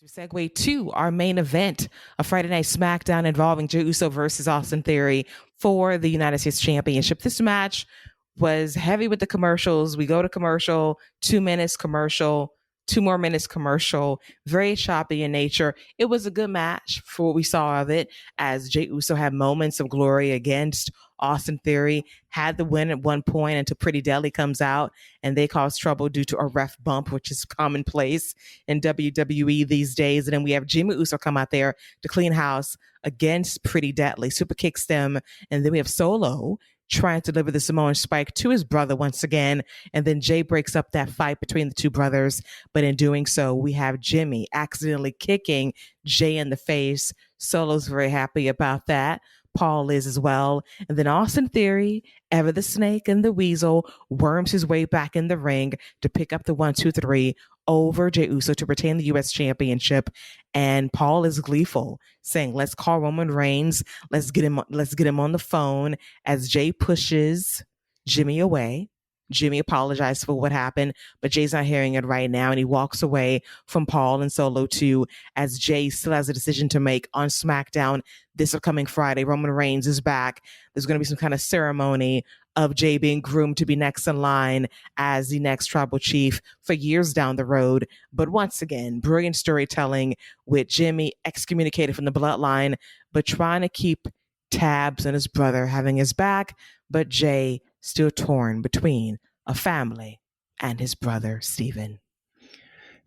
We segue to our main event, a Friday Night SmackDown involving Jey Uso versus Austin Theory for the United States Championship. This match was heavy with the commercials. We go to commercial, 2 minutes commercial, 2 more minutes commercial, very choppy in nature. It was a good match for what we saw of it, as Jey Uso had moments of glory against Austin Theory, had the win at one point until Pretty Deadly comes out and they cause trouble due to a ref bump, which is commonplace in WWE these days. And then we have Jimmy Uso come out there to clean house against Pretty Deadly, super kicks them. And then we have Solo trying to deliver the Samoan spike to his brother once again. And then Jay breaks up that fight between the two brothers. But in doing so, we have Jimmy accidentally kicking Jay in the face. Solo's very happy about that. Paul is as well. And then Austin Theory, ever the snake and the weasel, worms his way back in the ring to pick up the 1, 2, 3 over Jey Uso to retain the U.S. Championship. And Paul is gleeful, saying, let's call Roman Reigns. Let's get him on the phone, as Jay pushes Jimmy away. Jimmy apologized for what happened, but Jay's not hearing it right now, and he walks away from Paul and Solo too, as Jay still has a decision to make on SmackDown this upcoming Friday. Roman Reigns is back. There's going to be some kind of ceremony of Jay being groomed to be next in line as the next tribal chief for years down the road. But once again, brilliant storytelling with Jimmy excommunicated from the Bloodline, but trying to keep tabs on his brother having his back, but Jay still torn between a family and his brother, Steven.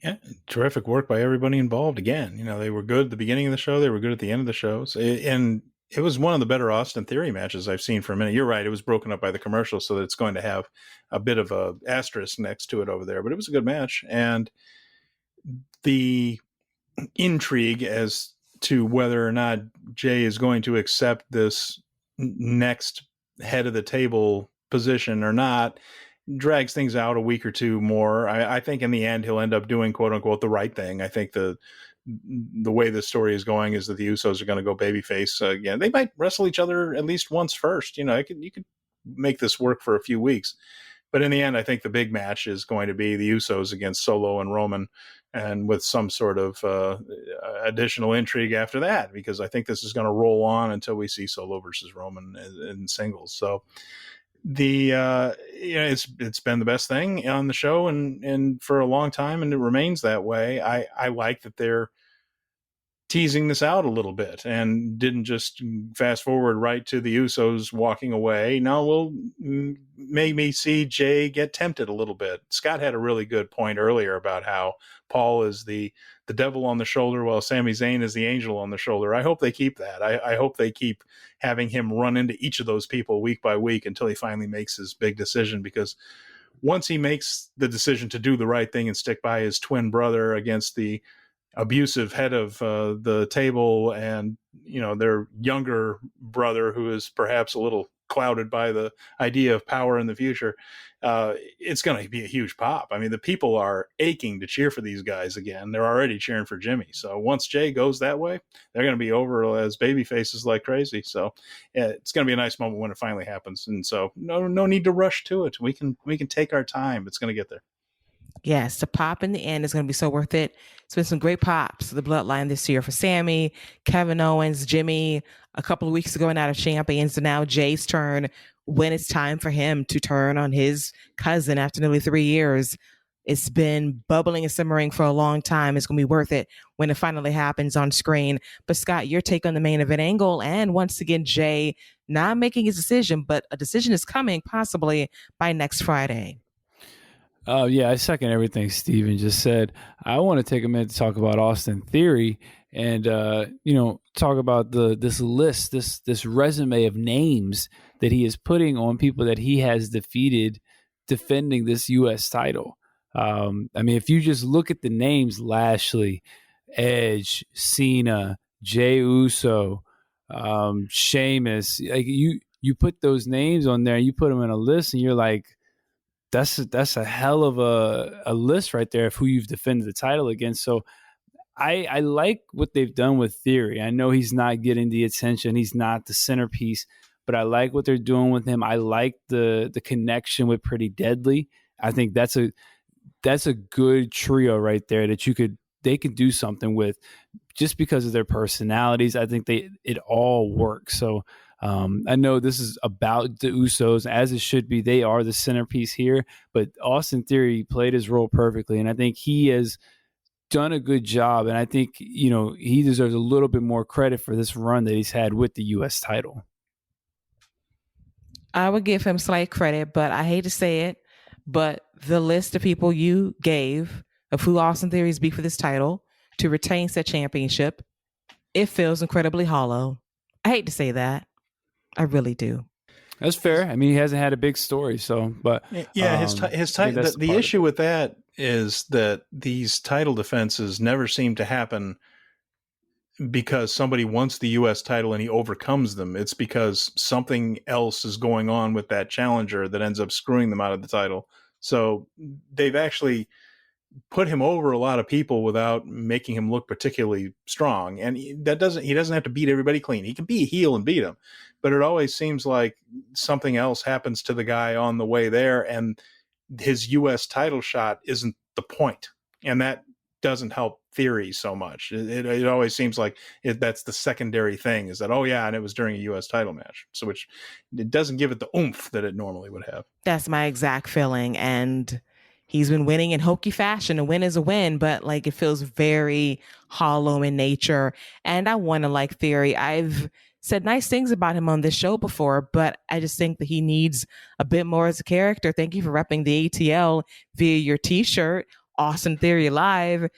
Yeah, terrific work by everybody involved. Again, they were good at the beginning of the show. They were good at the end of the shows. And it was one of the better Austin Theory matches I've seen for a minute. You're right. It was broken up by the commercial, so that it's going to have a bit of a asterisk next to it over there. But it was a good match. And the intrigue as to whether or not Jay is going to accept this next head of the table position or not drags things out a week or two more. I think in the end he'll end up doing, quote unquote, the right thing. I think the way the story is going is that the Usos are going to go babyface again. They might wrestle each other at least once first. You could make this work for a few weeks, but in the end, I think the big match is going to be the Usos against Solo and Roman, and with some sort of additional intrigue after that, because I think this is going to roll on until we see Solo versus Roman in singles. So it's been the best thing on the show and for a long time, and it remains that way. I like that they're teasing this out a little bit and didn't just fast forward right to the Usos walking away. Now we'll make me see Jay get tempted a little bit. Scott had a really good point earlier about how Paul is the devil on the shoulder while Sami Zayn is the angel on the shoulder. I hope they keep that. I hope they keep having him run into each of those people week by week until he finally makes his big decision, because once he makes the decision to do the right thing and stick by his twin brother against the abusive head of the table and their younger brother, who is perhaps a little clouded by the idea of power in the future, it's going to be a huge pop. I mean, the people are aching to cheer for these guys again. They're already cheering for Jimmy. So once Jay goes that way, they're going to be over as baby faces like crazy. So yeah, it's going to be a nice moment when it finally happens. And so no need to rush to it. We can take our time. It's going to get there. Yes, the pop in the end is going to be so worth it. It's been some great pops, the Bloodline this year for Sammy, Kevin Owens, Jimmy, a couple of weeks ago and out of champions. So now Jay's turn, when it's time for him to turn on his cousin after nearly 3 years. It's been bubbling and simmering for a long time. It's going to be worth it when it finally happens on screen. But Scott, your take on the main event angle, and once again, Jay not making his decision, but a decision is coming possibly by next Friday. Yeah, I second everything Steven just said. I want to take a minute to talk about Austin Theory and, talk about this list, this resume of names that he is putting on people that he has defeated defending this U.S. title. If you just look at the names, Lashley, Edge, Cena, Jey Uso, Sheamus, like you put those names on there, you put them in a list and you're like, that's a hell of a list right there of who you've defended the title against. So I like what they've done with Theory. I know he's not getting the attention. He's not the centerpiece, but I like what they're doing with him. I like the connection with Pretty Deadly. I think that's a good trio right there that they can do something with, just because of their personalities. I think it all works. So I know this is about the Usos, as it should be. They are the centerpiece here, but Austin Theory played his role perfectly, and I think he has done a good job. And I think, he deserves a little bit more credit for this run that he's had with the U.S. title. I would give him slight credit, but I hate to say it, but the list of people you gave of who Austin Theory's beat for this title to retain said championship, it feels incredibly hollow. I hate to say that. I really do. That's fair. I mean, he hasn't had a big story, so, but yeah, his title. The issue with that is that these title defenses never seem to happen because somebody wants the U.S. title and he overcomes them. It's because something else is going on with that challenger that ends up screwing them out of the title. So they've actually put him over a lot of people without making him look particularly strong. And he doesn't have to beat everybody clean. He can be a heel and beat him, but it always seems like something else happens to the guy on the way there, and his U.S. title shot isn't the point. And that doesn't help Theory so much. It always seems like that's the secondary thing, is that, oh yeah, and it was during a U.S. title match. So which it doesn't give it the oomph that it normally would have. That's my exact feeling. And he's been winning in hokey fashion. A win is a win, but like it feels very hollow in nature. And I want to like Theory. I've said nice things about him on this show before, but I just think that he needs a bit more as a character. Thank you for repping the ATL via your t-shirt. Austin Theory Live.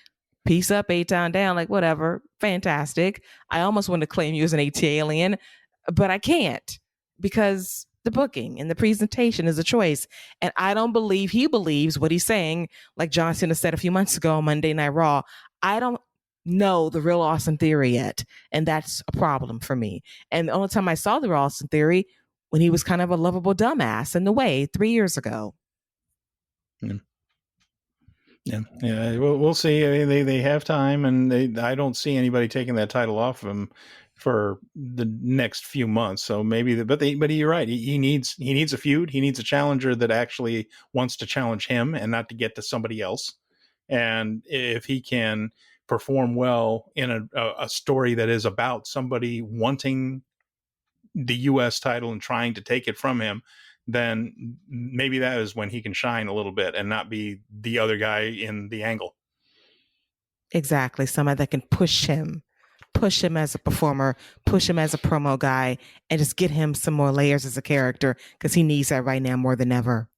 Peace up, A-Town down, like whatever. Fantastic. I almost want to claim you as an AT-alien, but I can't because the booking and the presentation is a choice. And I don't believe he believes what he's saying. Like John Cena said a few months ago on Monday Night Raw, I don't know the real Austin Theory yet. And that's a problem for me. And the only time I saw the real Austin Theory when he was kind of a lovable dumbass in the way 3 years ago. Yeah. We'll see. I mean, they have time, and I don't see anybody taking that title off of him for the next few months. So maybe, but you're right. He needs a feud. He needs a challenger that actually wants to challenge him and not to get to somebody else. And if he can perform well in a story that is about somebody wanting the U.S. title and trying to take it from him, then maybe that is when he can shine a little bit and not be the other guy in the angle. Exactly. Somebody that can push him as a performer, push him as a promo guy, and just get him some more layers as a character, because he needs that right now more than ever.